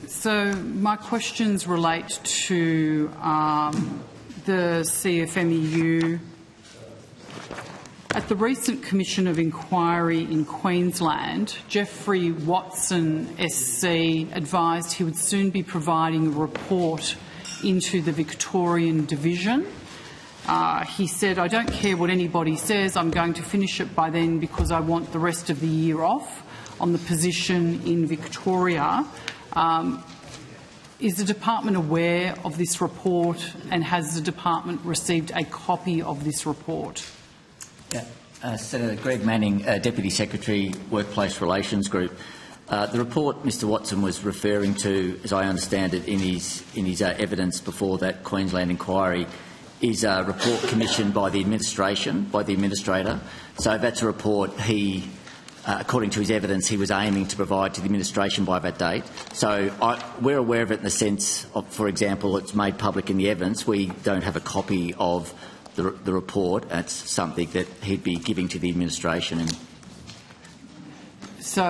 So my questions relate to the CFMEU. At the recent Commission of Inquiry in Queensland, Geoffrey Watson SC advised he would soon be providing a report into the Victorian Division. He said, "I don't care what anybody says, I'm going to finish it by then because I want the rest of the year off," on the position in Victoria. Is the department aware of this report, and has the department received a copy of this report? Yeah. Senator Greg Manning, Deputy Secretary, Workplace Relations Group. The report Mr Watson was referring to, as I understand it, in his evidence before that Queensland inquiry, is a report commissioned by the administration, by the administrator. So that's a report he, according to his evidence, he was aiming to provide to the administration by that date. So we're aware of it in the sense of, for example, it's made public in the evidence. We don't have a copy of the report. That's something that he'd be giving to the administration. So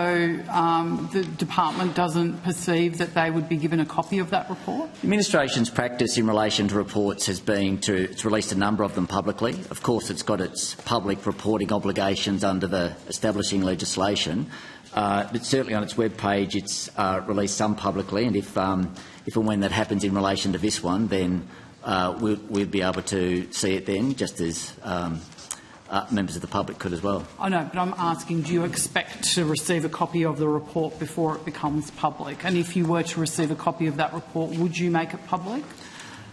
the department doesn't perceive that they would be given a copy of that report? The administration's practice in relation to reports has been it's released a number of them publicly. Of course, it's got its public reporting obligations under the establishing legislation, but certainly on its web page it's released some publicly, and if and when that happens in relation to this one, then we'll be able to see it then, just as members of the public could as well. I know, but I'm asking, do you expect to receive a copy of the report before it becomes public? And if you were to receive a copy of that report, would you make it public?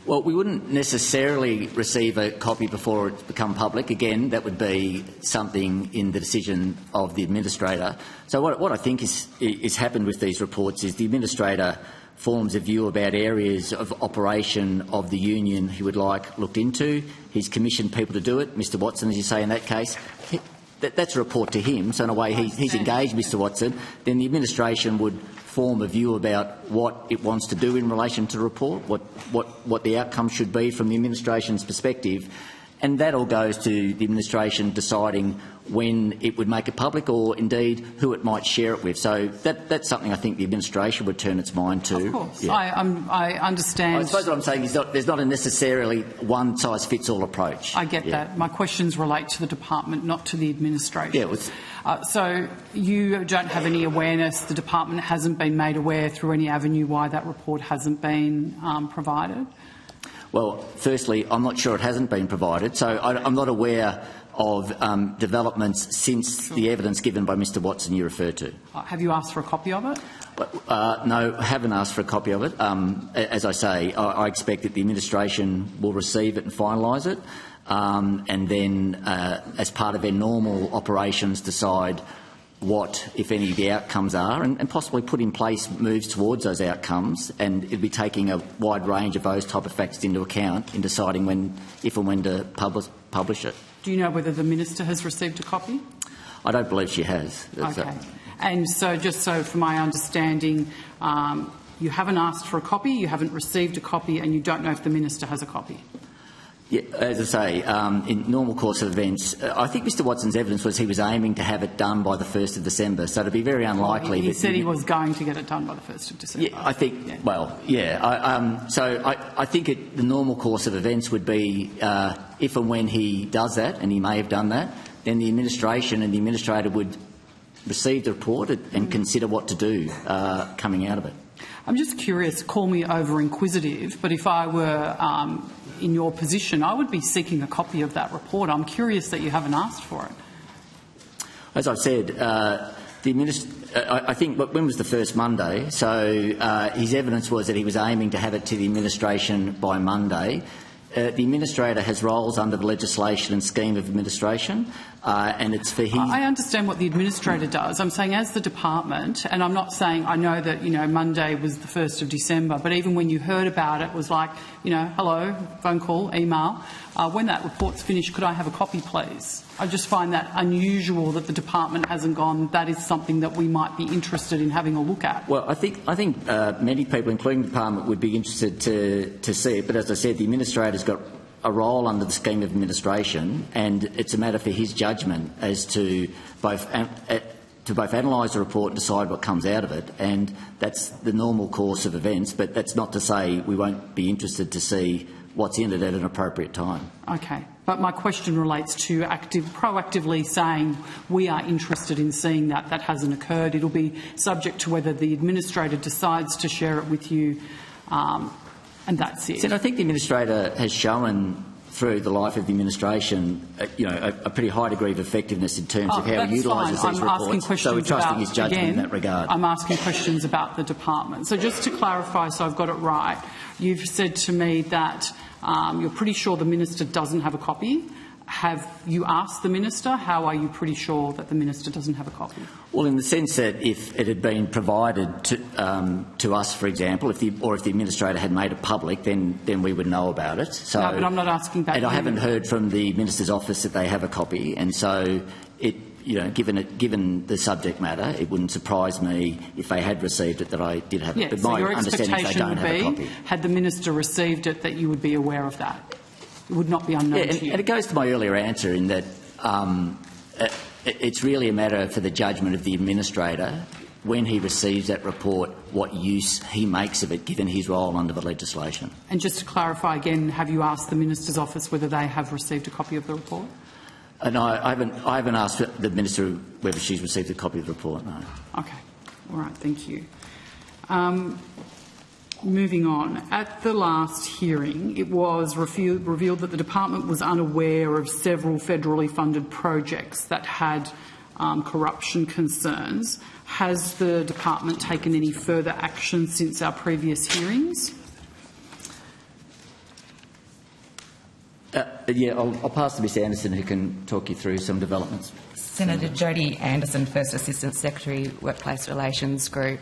Well, we wouldn't necessarily receive a copy before it's become public. Again, that would be something in the decision of the administrator. So what I think is happened with these reports is the administrator forms a view about areas of operation of the union he would like looked into. He's commissioned people to do it. Mr Watson, as you say in that case, that's a report to him. So in a way he's engaged Mr Watson. Then the administration would form a view about what it wants to do in relation to the report, what the outcome should be from the administration's perspective. And that all goes to the administration deciding when it would make it public, or indeed who it might share it with. So that's something I think the administration would turn its mind to. Of course, yeah. I understand. I suppose what I'm saying is there's not a necessarily one-size-fits-all approach. I get that. My questions relate to the department, not to the administration. Yeah, so you don't have any awareness, the department hasn't been made aware through any avenue why that report hasn't been provided? Well, firstly, I'm not sure it hasn't been provided, so I'm not aware of developments since the evidence given by Mr Watson you referred to. Have you asked for a copy of it? No, I haven't asked for a copy of it. As I say, I expect that the administration will receive it and finalise it, and then, as part of their normal operations, decide what, if any, the outcomes are, and possibly put in place moves towards those outcomes, and it'll be taking a wide range of those type of factors into account in deciding if and when to publish it. Do you know whether the Minister has received a copy? I don't believe she has. Okay. And so, just so for my understanding, you haven't asked for a copy, you haven't received a copy, and you don't know if the Minister has a copy? Yeah, as I say, in normal course of events, I think Mr Watson's evidence was he was aiming to have it done by the 1st of December, so it'd be very unlikely. He said he was going to get it done by the 1st of December. Yeah, I think, yeah. Well, yeah. So I think the normal course of events would be if and when he does that, and he may have done that, then the administration and the administrator would receive the report and consider what to do coming out of it. I'm just curious, call me over-inquisitive, but if I were in your position, I would be seeking a copy of that report. I'm curious that you haven't asked for it. As I've said, I think when was the first Monday? So his evidence was that he was aiming to have it to the administration by Monday. The administrator has roles under the legislation and scheme of administration, and it's for his... I understand what the administrator does. I'm saying as the department, and I'm not saying I know that, Monday was the 1st of December, but even when you heard about it, was like, hello, phone call, email. When that report's finished, could I have a copy, please? I just find that unusual that the department hasn't gone, that is something that we might be interested in having a look at. Well, I think many people, including the department, would be interested to see it, but as I said, the administrator's got a role under the scheme of administration, and it's a matter for his judgment as to both to both analyse the report and decide what comes out of it, and that's the normal course of events, but that's not to say we won't be interested to see what's in it at an appropriate time. Okay, but my question relates to proactively saying we are interested in seeing that. That hasn't occurred. It'll be subject to whether the administrator decides to share it with you, and that's it. So I think the administrator has shown through the life of the administration, a pretty high degree of effectiveness in terms of how he utilises these reports. So we're trusting his judgment in that regard. I'm asking questions about the department. So just to clarify, so I've got it right, you've said to me that you're pretty sure the minister doesn't have a copy. Have you asked the minister? How are you pretty sure that the minister doesn't have a copy? Well, in the sense that if it had been provided to us, for example, if the administrator had made it public, then we would know about it. So, no, but I'm not asking that. And I haven't heard from the minister's office that they have a copy, and so given the subject matter, it wouldn't surprise me if they had received it that I did have it. But so my your understanding is they don't have a copy. Had the minister received it, that you would be aware of that. It would not be unknown to you. And it goes to my earlier answer in that it's really a matter for the judgment of the administrator when he receives that report, what use he makes of it, given his role under the legislation. And just to clarify again, have you asked the minister's office whether they have received a copy of the report? No, I haven't asked the minister whether she's received a copy of the report. No. Okay. All right. Thank you. Moving on, at the last hearing, it was revealed that the department was unaware of several federally funded projects that had corruption concerns. Has the department taken any further action since our previous hearings? I'll pass to Ms Anderson, who can talk you through some developments. Senator Jodie Anderson, First Assistant Secretary, Workplace Relations Group.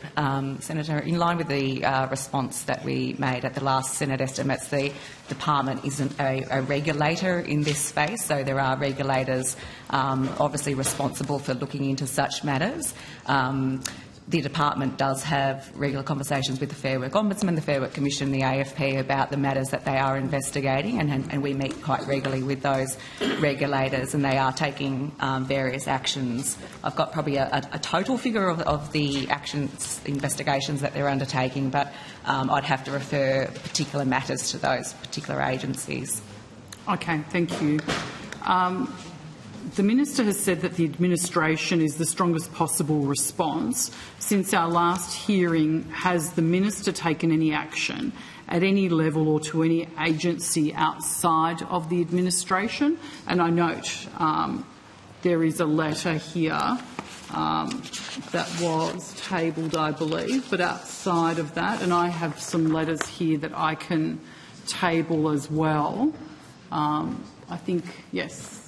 Senator, in line with the response that we made at the last Senate estimates, the department isn't a regulator in this space, so there are regulators obviously responsible for looking into such matters. The department does have regular conversations with the Fair Work Ombudsman, the Fair Work Commission, the AFP about the matters that they are investigating, and we meet quite regularly with those regulators, and they are taking various actions. I've got probably a total figure of the investigations that they're undertaking, but I'd have to refer particular matters to those particular agencies. Okay, thank you. The Minister has said that the administration is the strongest possible response. Since our last hearing, has the Minister taken any action at any level or to any agency outside of the administration? And I note there is a letter here that was tabled, I believe, but outside of that, and I have some letters here that I can table as well. I think, yes.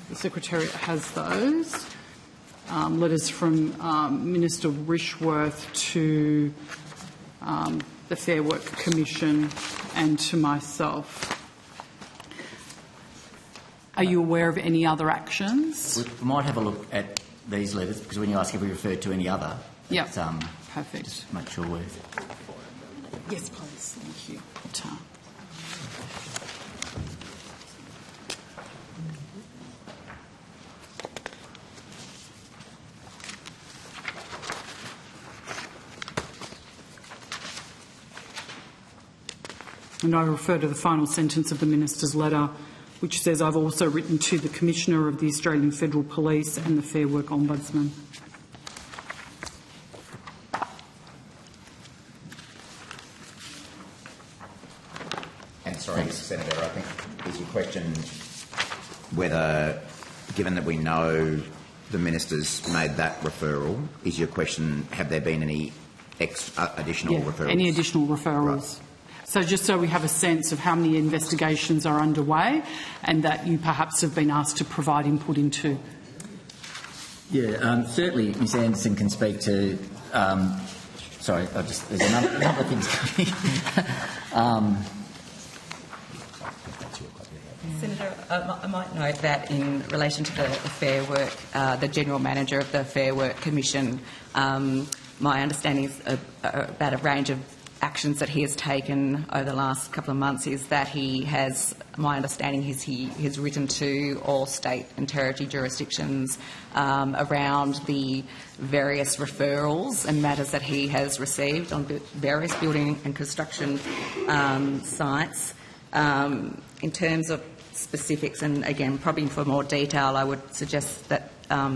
The Secretariat has those. Letters from Minister Rishworth to the Fair Work Commission and to myself. Are you aware of any other actions? We might have a look at these letters, because when you ask if we referred to any other, yep. Perfect. Just make sure we're... Yes, please. Thank you. And I refer to the final sentence of the Minister's letter, which says, I've also written to the Commissioner of the Australian Federal Police and the Fair Work Ombudsman. And sorry, Senator, I think is your question whether, given that we know the Minister's made that referral, is your question, have there been any additional referrals? Any additional referrals. Right. So just so we have a sense of how many investigations are underway and that you perhaps have been asked to provide input into. Yeah, certainly Ms Anderson can speak to... sorry, there's a number of things coming. Senator, I might note that in relation to the Fair Work, the General Manager of the Fair Work Commission, my understanding is about a range of actions that he has taken over the last couple of months is that he has, my understanding is he has written to all state and territory jurisdictions around the various referrals and matters that he has received on various building and construction sites. In terms of specifics, and again, probably for more detail, I would suggest that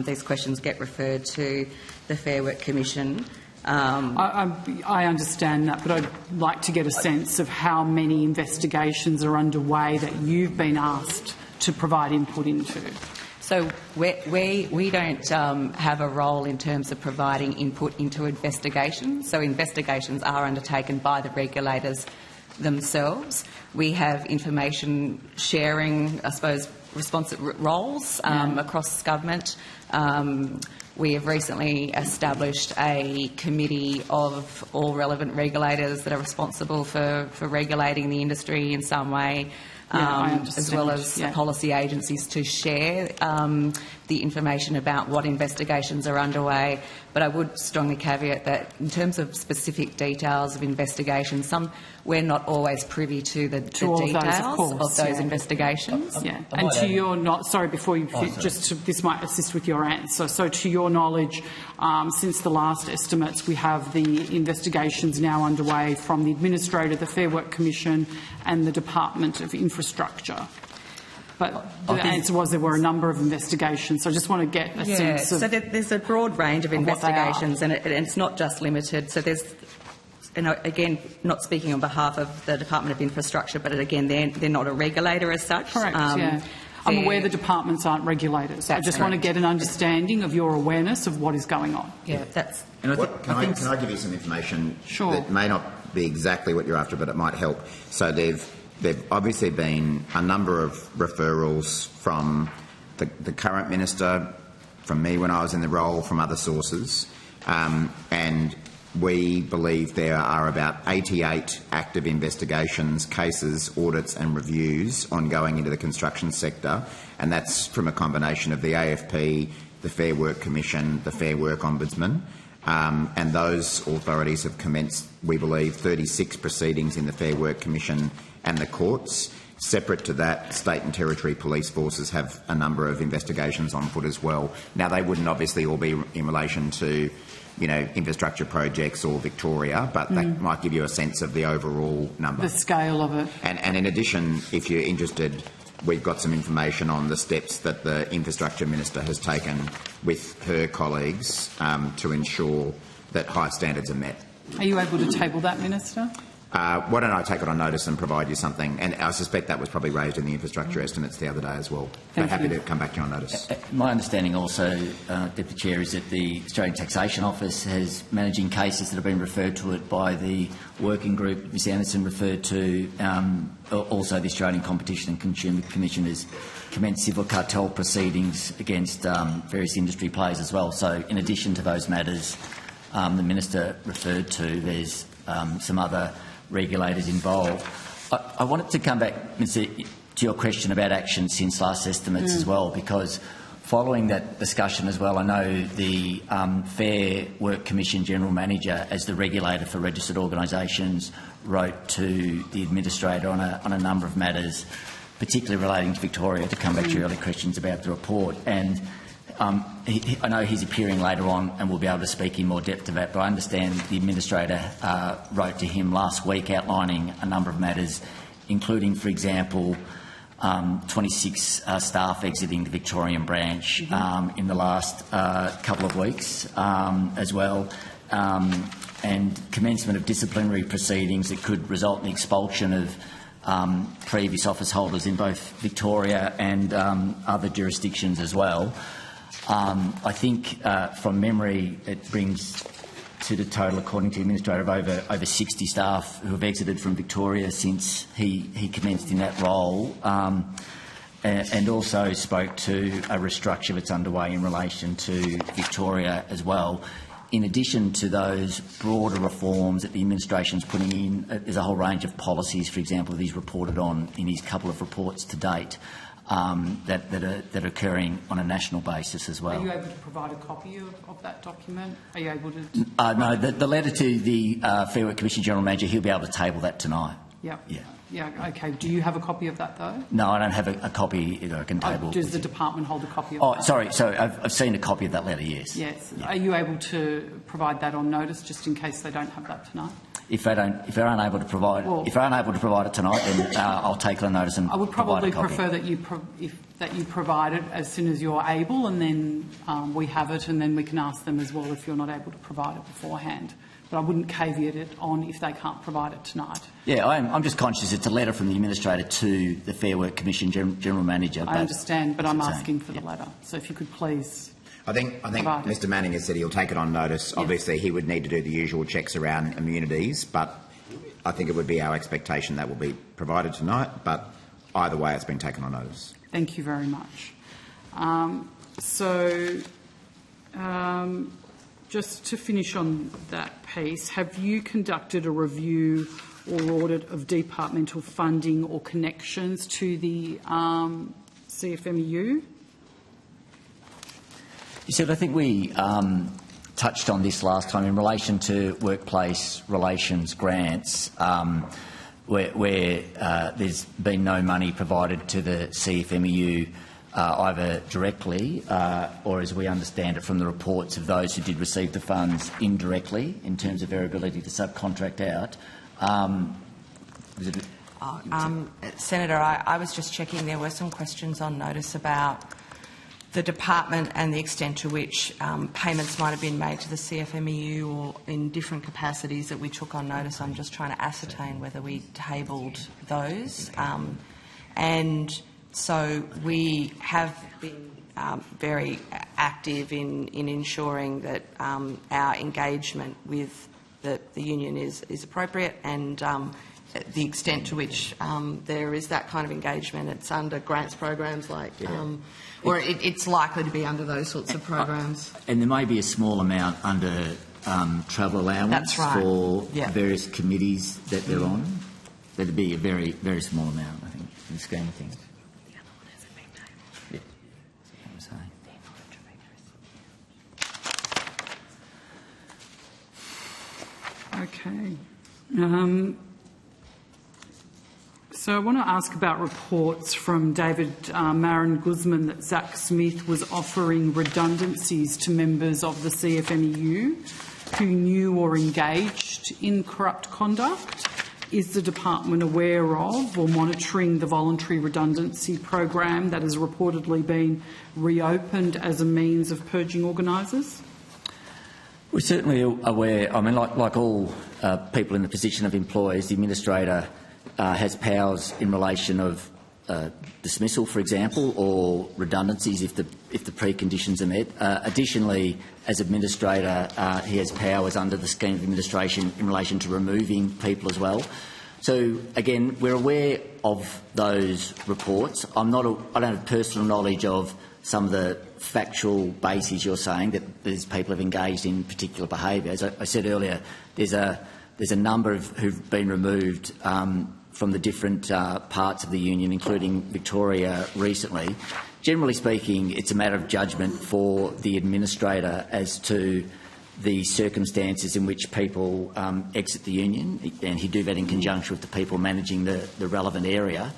these questions get referred to the Fair Work Commission. I understand that, but I'd like to get a sense of how many investigations are underway that you've been asked to provide input into. So we don't have a role in terms of providing input into investigations. So investigations are undertaken by the regulators themselves. We have information sharing, I suppose, roles across government. We have recently established a committee of all relevant regulators that are responsible for regulating the industry in some way, as well as policy agencies to share the information about what investigations are underway. But I would strongly caveat that in terms of specific details of investigations, we're not always privy to the details of those investigations. And to your before you this might assist with your answer. So to your knowledge, since the last estimates, we have the investigations now underway from the Administrator, the Fair Work Commission and the Department of Infrastructure. But the answer was there were a number of investigations, so I just want to get a sense of... So there's a broad range of investigations, and it's not just limited. So there's, again, not speaking on behalf of the Department of Infrastructure, but again, they're not a regulator as such. Correct, I'm aware the departments aren't regulators. I just want to get an understanding of your awareness of what is going on. Yeah, that's... And can I give you some information that may not be exactly what you're after, but it might help? So there've obviously been a number of referrals from the current minister, from me when I was in the role, from other sources, and we believe there are about 88 active investigations, cases, audits and reviews ongoing into the construction sector, and that's from a combination of the AFP, the Fair Work Commission, the Fair Work Ombudsman, and those authorities have commenced, we believe, 36 proceedings in the Fair Work Commission and the courts. Separate to that, state and territory police forces have a number of investigations on foot as well. Now, they wouldn't obviously all be in relation to, infrastructure projects or Victoria, but that might give you a sense of the overall number. The scale of it. And in addition, if you're interested, we've got some information on the steps that the Infrastructure Minister has taken with her colleagues to ensure that high standards are met. Are you able to table that, Minister? Why don't I take it on notice and provide you something? And I suspect that was probably raised in the infrastructure estimates the other day as well. I'm happy to come back to you on notice. My understanding also, Deputy Chair, is that the Australian Taxation Office has managing cases that have been referred to it by the working group Ms Anderson referred to. Also, the Australian Competition and Consumer Commission has commenced civil cartel proceedings against various industry players as well. So, in addition to those matters the Minister referred to, there's some other regulators involved. I wanted to come back, Minister, to your question about action since last estimates as well, because following that discussion as well, I know the Fair Work Commission General Manager, as the regulator for registered organisations, wrote to the Administrator on a number of matters, particularly relating to Victoria, to come back to your earlier questions about the report. And I know he's appearing later on and we'll be able to speak in more depth to that, but I understand the Administrator wrote to him last week outlining a number of matters, including, for example, 26 staff exiting the Victorian branch in the last couple of weeks as well, and commencement of disciplinary proceedings that could result in the expulsion of previous office holders in both Victoria and other jurisdictions as well. I think, from memory, it brings to the total, according to the Administrator, of over 60 staff who have exited from Victoria since he commenced in that role, and also spoke to a restructure that's underway in relation to Victoria as well. In addition to those broader reforms that the administration is putting in, there's a whole range of policies, for example, that he's reported on in his couple of reports to date. that are occurring on a national basis as well. Are you able to provide a copy of that document? Are you able to? No, the letter to the Fair Work Commission General Manager, he'll be able to table that tonight. Yeah. Yeah. Yeah, okay. Do you have a copy of that, though? No, I don't have a copy either. I can table. Does the department hold a copy of that? Oh, sorry. So I've seen a copy of that letter, yes. Yes. Yeah. Are you able to provide that on notice, just in case they don't have that tonight? If they're unable to provide it tonight, then I'll take it on notice and I would probably provide a copy. prefer that you provide it as soon as you're able, and then we have it, and then we can ask them as well if you're not able to provide it beforehand. But I wouldn't caveat it on if they can't provide it tonight. Yeah, I'm just conscious it's a letter from the Administrator to the Fair Work Commission General Manager. I understand, but I'm asking for the letter. So if you could please. I think Mr Manning has said he'll take it on notice. Yes. Obviously, he would need to do the usual checks around immunities, but I think it would be our expectation that will be provided tonight. But either way, it's been taken on notice. Thank you very much. Just to finish on that piece, have you conducted a review or audit of departmental funding or connections to the CFMEU? You said, I think we touched on this last time in relation to workplace relations grants, where there's been no money provided to the CFMEU either directly or, as we understand it from the reports of those who did receive the funds, indirectly in terms of their ability to subcontract out. Senator, I was just checking. There were some questions on notice about the department and the extent to which payments might have been made to the CFMEU or in different capacities that we took on notice. I'm just trying to ascertain whether we tabled those. And so we have been very active in ensuring that our engagement with the union is appropriate, and the extent to which there is that kind of engagement, it's under grants programs like, or it's likely to be under those sorts of programs. And there may be a small amount under travel allowance. That's right. For various committees that they're on. That'd be a very, very small amount, I think, in the scheme of things. Okay. So I want to ask about reports from David Marin Guzman that Zach Smith was offering redundancies to members of the CFMEU who knew or engaged in corrupt conduct. Is the department aware of or monitoring the voluntary redundancy program that has reportedly been reopened as a means of purging organisers? We're certainly aware. I mean, like all people in the position of employees, the Administrator has powers in relation of dismissal, for example, or redundancies if the preconditions are met. Additionally, as Administrator, he has powers under the scheme of administration in relation to removing people as well. So again, we're aware of those reports. I don't have personal knowledge of some of the factual bases you're saying that these people have engaged in particular behaviour. As I said earlier, there's a number who've been removed from the different parts of the union, including Victoria recently. Generally speaking, it's a matter of judgment for the Administrator as to the circumstances in which people exit the union, and he'd do that in conjunction with the people managing the relevant area.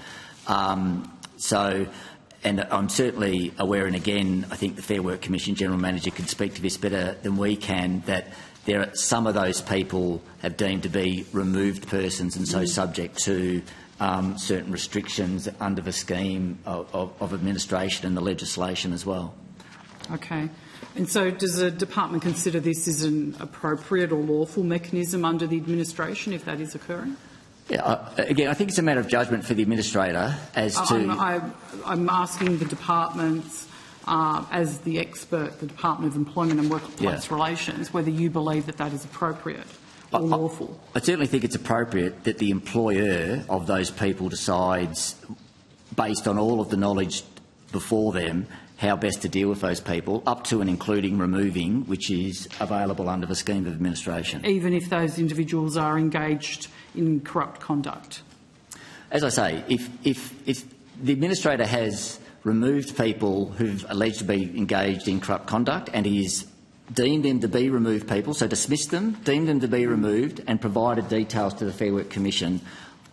And I'm certainly aware, and again, I think the Fair Work Commission General Manager can speak to this better than we can, that some of those people have deemed to be removed persons and so subject to certain restrictions under the scheme of administration and the legislation as well. Okay. And so does the department consider this as an appropriate or lawful mechanism under the administration if that is occurring? Yeah, again, I think it's a matter of judgment for the Administrator as to... I'm asking the departments, as the expert, the Department of Employment and Workplace Relations, whether you believe that that is appropriate or lawful. I certainly think it's appropriate that the employer of those people decides, based on all of the knowledge before them, how best to deal with those people, up to and including removing, which is available under the scheme of administration. Even if those individuals are engaged in corrupt conduct? As I say, if the administrator has removed people who've alleged to be engaged in corrupt conduct, and he's deemed them to be removed people, so dismissed them, deemed them to be removed, and provided details to the Fair Work Commission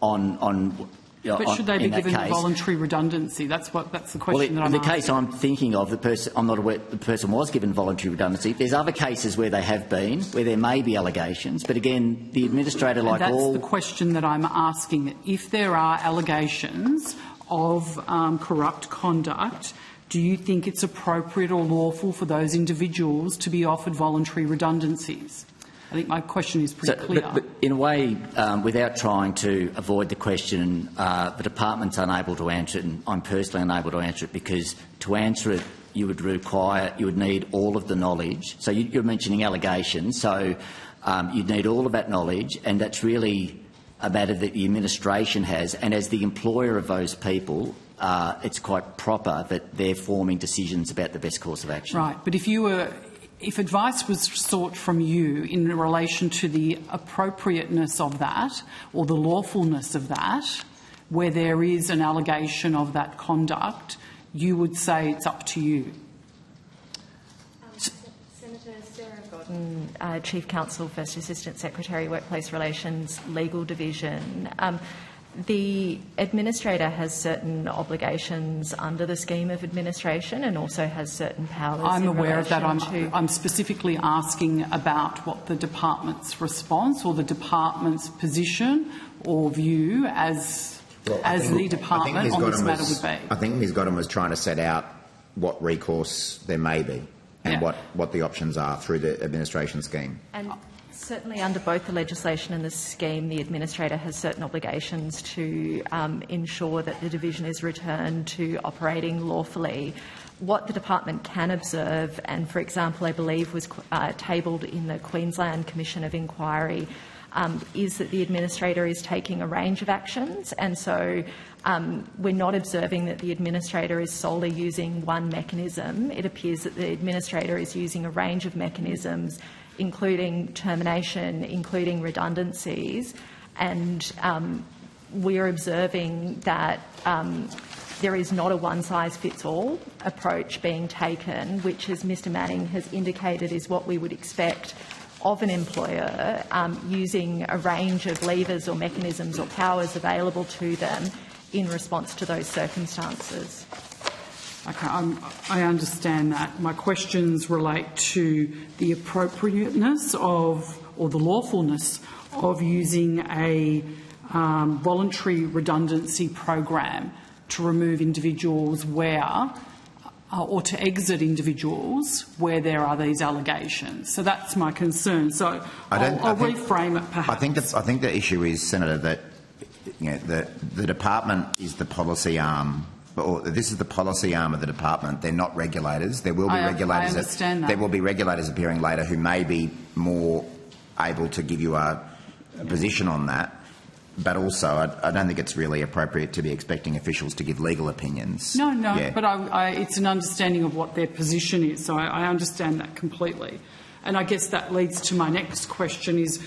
on. But should they be given case. voluntary redundancy? That's the question that I'm the asking. case I'm thinking of, I'm not aware the person was given voluntary redundancy. There's other cases where they have been, where there may be allegations, but again, the administrator, like and all... that's the question that I'm asking. If there are allegations of corrupt conduct, do you think it's appropriate or lawful for those individuals to be offered voluntary redundancies? I think my question is pretty clear. But in a way, without trying to avoid the question, the department's unable to answer it, and I'm personally unable to answer it, because to answer it, you would need all of the knowledge. So you're mentioning allegations, so you'd need all of that knowledge, and that's really a matter that the administration has. And as the employer of those people, it's quite proper that they're forming decisions about the best course of action. Right, but if advice was sought from you in relation to the appropriateness of that or the lawfulness of that, where there is an allegation of that conduct, you would say it's up to you. Senator Sarah Godden, Chief Counsel, First Assistant Secretary, Workplace Relations, Legal Division. The administrator has certain obligations under the scheme of administration and also has certain powers. I'm aware of that. I'm specifically asking about what the department's response or the department's position or view as the department on this matter would be. I think Ms Godden was trying to set out what recourse there may be and what the options are through the administration scheme. And certainly under both the legislation and the scheme, the administrator has certain obligations to ensure that the division is returned to operating lawfully. What the department can observe, and for example I believe was tabled in the Queensland Commission of Inquiry, is that the administrator is taking a range of actions, and so we're not observing that the administrator is solely using one mechanism. It appears that the administrator is using a range of mechanisms, including termination, including redundancies, and we're observing that there is not a one-size-fits-all approach being taken, which, as Mr Manning has indicated, is what we would expect of an employer, using a range of levers or mechanisms or powers available to them in response to those circumstances. Okay, I understand that. My questions relate to the appropriateness of, or the lawfulness of, using a voluntary redundancy program to remove individuals where, or to exit individuals where there are these allegations. So that's my concern. So I'll reframe it perhaps. I think the issue is, Senator, that the department is the policy arm. Or this is the policy arm of the department. They're not regulators. There will be regulators. I understand that. There will be regulators appearing later who may be more able to give you a position on that. But also, I don't think it's really appropriate to be expecting officials to give legal opinions. No, but it's an understanding of what their position is. So I understand that completely. And I guess that leads to my next question is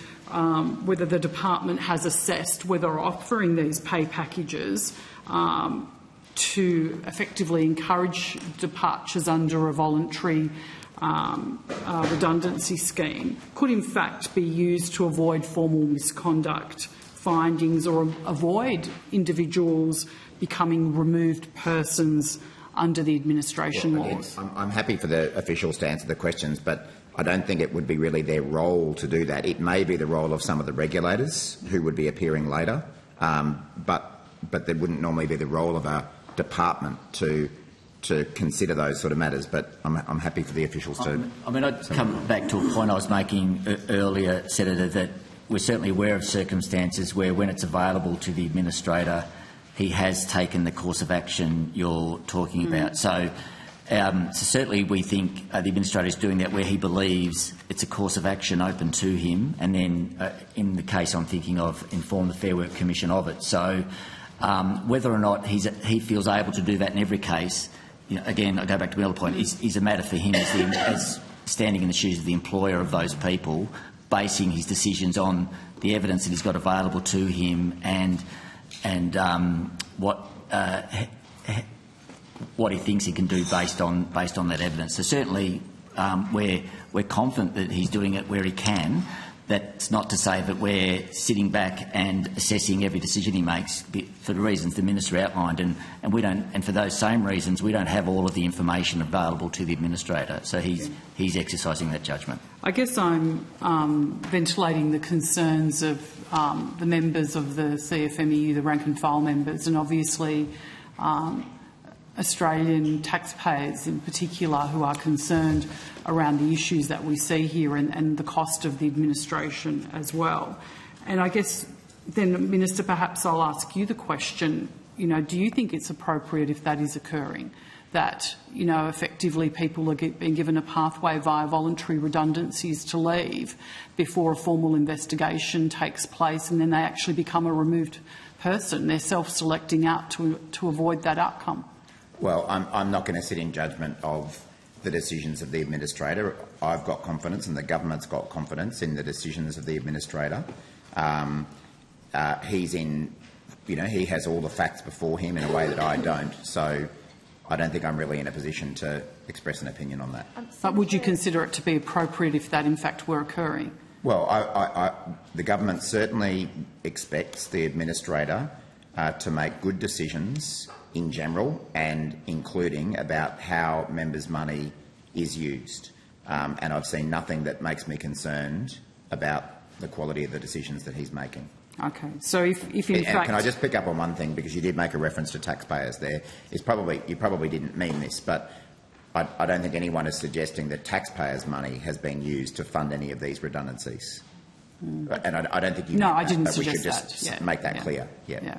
whether the department has assessed whether offering these pay packages to effectively encourage departures under a voluntary redundancy scheme could in fact be used to avoid formal misconduct findings or avoid individuals becoming removed persons under the administration laws. I'm happy for the officials to answer the questions, but I don't think it would be really their role to do that. It may be the role of some of the regulators who would be appearing later, but there wouldn't normally be the role of a department to consider those sort of matters. But I'm happy for the officials to. I'd come back to a point I was making earlier, Senator, that we're certainly aware of circumstances where, when it's available to the administrator, he has taken the course of action you're talking about. So certainly we think the administrator is doing that where he believes it's a course of action open to him, and then in the case I'm thinking of, inform the Fair Work Commission of it. So whether or not he feels able to do that in every case, again, I go back to my other point, is a matter for him as standing in the shoes of the employer of those people, basing his decisions on the evidence that he's got available to him and what what he thinks he can do based on that evidence. So certainly we're confident that he's doing it where he can. That's not to say that we're sitting back and assessing every decision he makes for the reasons the Minister outlined, and we don't. And for those same reasons, we don't have all of the information available to the Administrator. So he's exercising that judgment. I guess I'm ventilating the concerns of the members of the CFMEU, the rank and file members, and obviously Australian taxpayers in particular who are concerned around the issues that we see here and the cost of the administration as well. And I guess then, Minister, perhaps I'll ask you the question, do you think it's appropriate if that is occurring, that, effectively people are being given a pathway via voluntary redundancies to leave before a formal investigation takes place and then they actually become a removed person? They're self-selecting out to avoid that outcome. Well, I'm not going to sit in judgment of the decisions of the Administrator. I've got confidence, and the government's got confidence in the decisions of the Administrator. He's in, he has all the facts before him in a way that I don't. So I don't think I'm really in a position to express an opinion on that. But would you consider it to be appropriate if that in fact were occurring? Well, the government certainly expects the Administrator to make good decisions in general, and including about how members' money is used. And I've seen nothing that makes me concerned about the quality of the decisions that he's making. Okay. So if in fact... Can I just pick up on one thing, because you did make a reference to taxpayers there. You probably didn't mean this, but I don't think anyone is suggesting that taxpayers' money has been used to fund any of these redundancies. And I don't think you... No, I didn't suggest that. We should just make that clear. Yeah.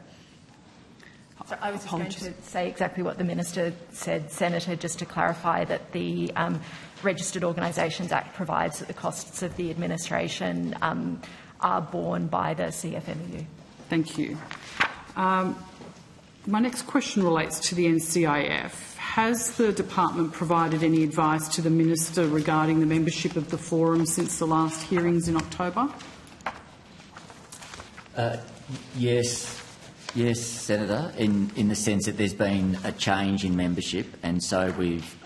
So I was just going to say exactly what the Minister said, Senator, just to clarify that the Registered Organisations Act provides that the costs of the administration are borne by the CFMEU. Thank you. My next question relates to the NCIF. Has the department provided any advice to the Minister regarding the membership of the forum since the last hearings in October? Yes, Senator, in the sense that there's been a change in membership, and so we've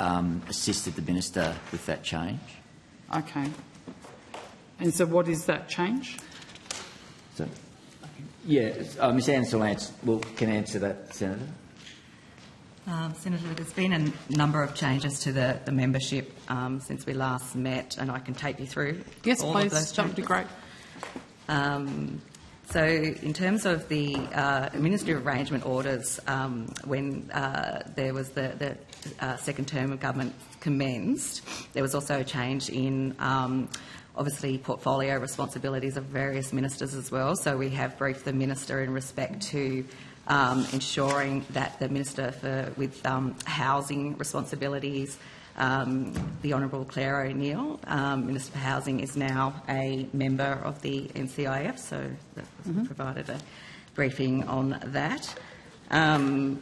assisted the Minister with that change. Okay. And so what is that change? So, Ms Ansell can answer that, Senator. Senator, there's been a number of changes to the membership since we last met, and I can take you through all of those changes. That would be great. So in terms of the administrative arrangement orders, when there was the second term of government commenced, there was also a change in obviously portfolio responsibilities of various ministers as well. So we have briefed the Minister in respect to ensuring that the Minister with housing responsibilities, the Honourable Claire O'Neill, Minister for Housing, is now a member of the NCIF, so that was provided a briefing on that.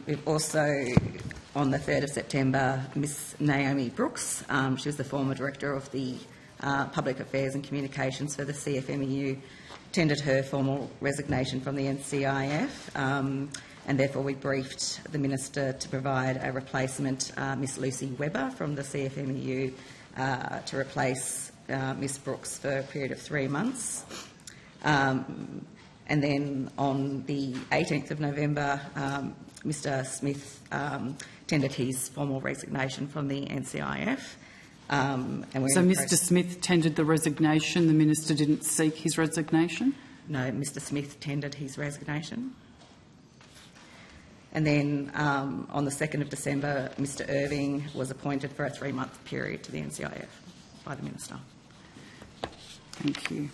We've also, on the 3rd of September, Miss Naomi Brooks, she was the former Director of the Public Affairs and Communications for the CFMEU, tendered her formal resignation from the NCIF. And therefore we briefed the Minister to provide a replacement, Miss Lucy Webber from the CFMEU, to replace Miss Brooks for a period of 3 months. And then on the 18th of November, Mr Smith tendered his formal resignation from the NCIF. So Mr Smith tendered the resignation, the Minister didn't seek his resignation? No, Mr Smith tendered his resignation. And then on the 2nd of December, Mr Irving was appointed for a 3-month period to the NCIF by the Minister. Thank you.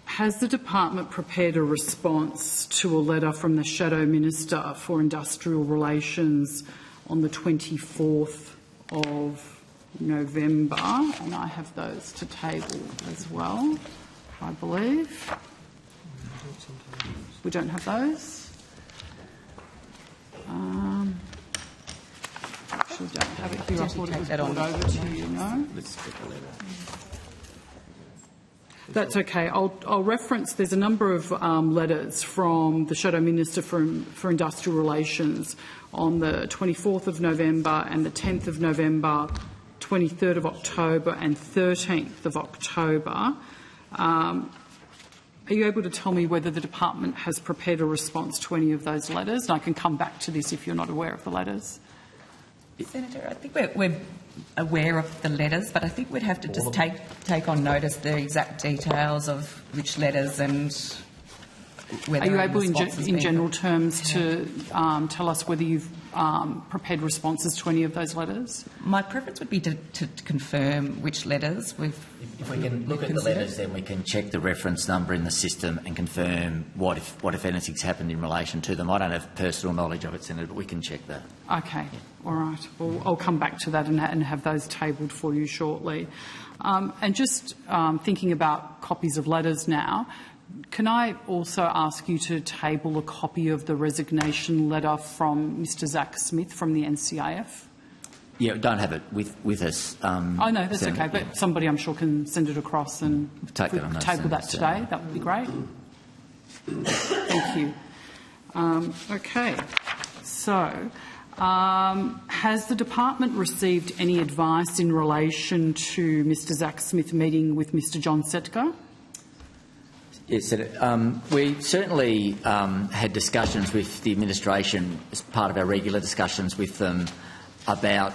Has the department prepared a response to a letter from the Shadow Minister for Industrial Relations on the 24th of November? And I have those to table as well, I believe. We don't have those. Actually, don't have it here. I thought it was brought over to you, no? Let's get the letter. That's okay. I'll reference, there's a number of letters from the Shadow Minister for Industrial Relations on the 24th of November and the 10th of November, 23rd of October and 13th of October. Are you able to tell me whether the department has prepared a response to any of those letters? And I can come back to this if you're not aware of the letters. Senator, I think we're aware of the letters, but I think we'd have to just take on notice the exact details of which letters and whether. Are you able, in general put. terms, to tell us whether you've prepared responses to any of those letters? My preference would be to confirm which letters we've. If we can look at the letters, then we can check the reference number in the system and confirm what if anything's happened in relation to them. I don't have personal knowledge of it, Senator, but we can check that. Okay, all right. Well, I'll come back to that and have those tabled for you shortly. And just thinking about copies of letters now, can I also ask you to table a copy of the resignation letter from Mr Zack Smith from the NCAF? Yeah, don't have it with us. Oh, no, that's Senator, okay, but somebody I'm sure can send it across, and Take that on notice, table that Senator. today. That would be great. Thank you. Okay, so has the department received any advice in relation to Mr Zack Smith meeting with Mr John Setka? Yes, Senator. We certainly had discussions with the administration as part of our regular discussions with them about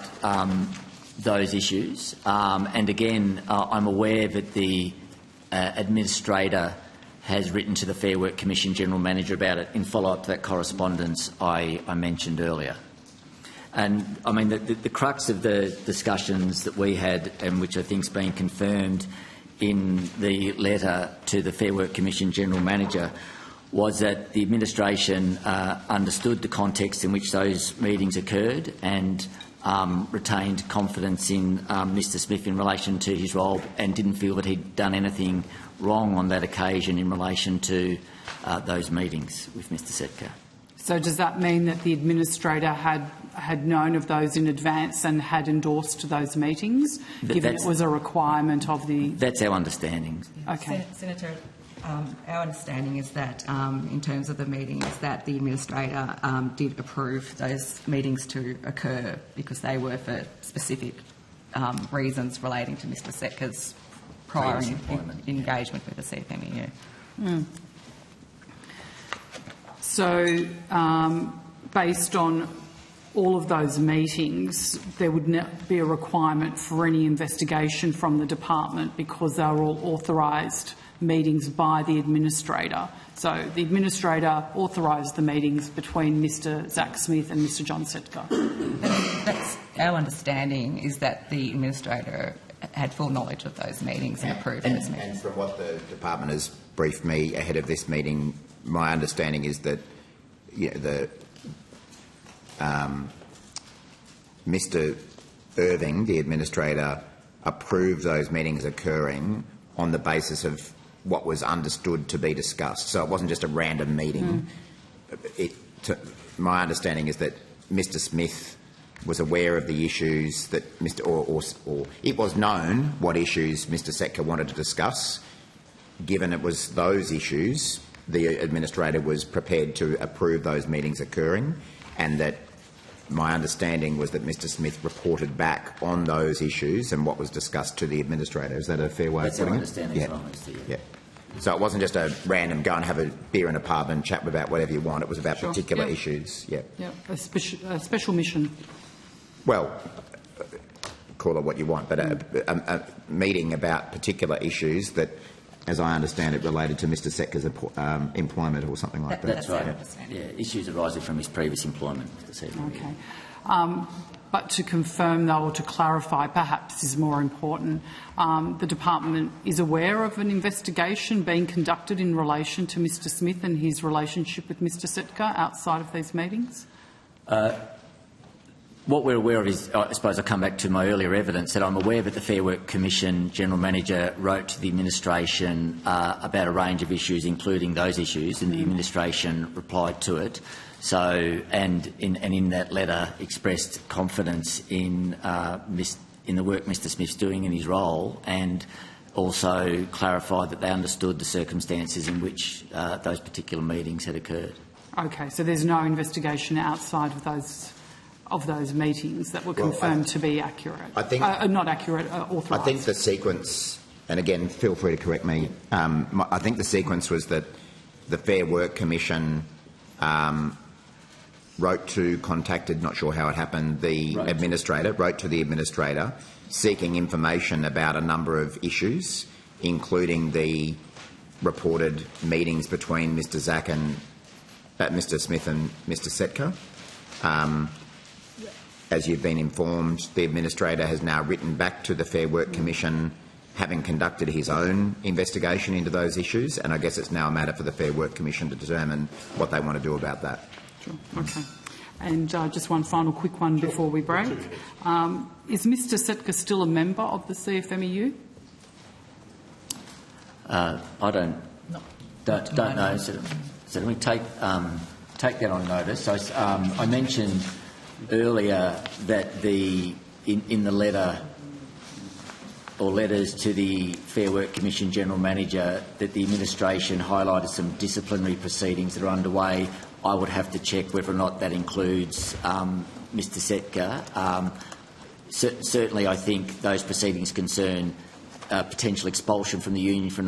those issues. And again, I'm aware that the administrator has written to the Fair Work Commission General Manager about it in follow-up to that correspondence I mentioned earlier. And I mean, the crux of the discussions that we had, and which I think has been confirmed in the letter to the Fair Work Commission General Manager, was that the administration understood the context in which those meetings occurred and retained confidence in Mr Smith in relation to his role, and didn't feel that he'd done anything wrong on that occasion in relation to those meetings with Mr Setka. So does that mean that the administrator had known of those in advance and had endorsed those meetings, given it was a requirement of the... That's our understanding. Okay. Senator, our understanding is that, in terms of the meetings, that the administrator did approve those meetings to occur because they were for specific reasons relating to Mr Setka's prior engagement with the CFMEU. Mm. So, based on all of those meetings, there would not be a requirement for any investigation from the department because they were all authorised meetings by the administrator. So the administrator authorised the meetings between Mr Zack Smith and Mr John Setka. That's our understanding, is that the administrator had full knowledge of those meetings and approved those meetings. And from what the department has briefed me ahead of this meeting, my understanding is that Mr Irving, the administrator, approved those meetings occurring on the basis of what was understood to be discussed. So it wasn't just a random meeting. My understanding is that Mr Smith was aware of the issues that or it was known what issues Mr Setka wanted to discuss. Given it was those issues, the administrator was prepared to approve those meetings occurring, and that my understanding was that Mr Smith reported back on those issues and what was discussed to the administrator. Is that a fair way of putting it? That's our understanding as well, Mr. Yeah. So it wasn't just a random go and have a beer in a pub and chat about whatever you want. It was about particular issues. Yeah. Yeah, a special mission. Well, call it what you want, but a meeting about particular issues that, as I understand it, related to Mr Setka's employment or something like that. That's right. Yeah, issues arising from his previous employment. Okay. But to confirm, though, or to clarify, perhaps is more important, the department is aware of an investigation being conducted in relation to Mr Smith and his relationship with Mr Setka outside of these meetings? What we're aware of is, I suppose I'll come back to my earlier evidence, that I'm aware that the Fair Work Commission General Manager wrote to the administration about a range of issues, including those issues, and the administration replied to it. So, and in that letter expressed confidence in the work Mr Smith's doing in his role, and also clarified that they understood the circumstances in which those particular meetings had occurred. Okay, so there's no investigation outside of those meetings that were confirmed to be accurate. I think not accurate, authorised. I think the sequence, and again, feel free to correct me. I think the sequence was that the Fair Work Commission contacted, not sure how it happened, wrote to the administrator seeking information about a number of issues, including the reported meetings between Mr. Zack and Mr. Smith and Mr. Setka. As you've been informed, the administrator has now written back to the Fair Work Commission, having conducted his own investigation into those issues, and I guess it's now a matter for the Fair Work Commission to determine what they want to do about that. Sure. Okay. And just one final quick one before we break. Is Mr. Setka still a member of the CFMEU? I don't know. So let me take that on notice. So, I mentioned earlier that in the letter or letters to the Fair Work Commission General Manager that the administration highlighted some disciplinary proceedings that are underway. I would have to check whether or not that includes Mr. Setka. Certainly, I think those proceedings concern potential expulsion from the union for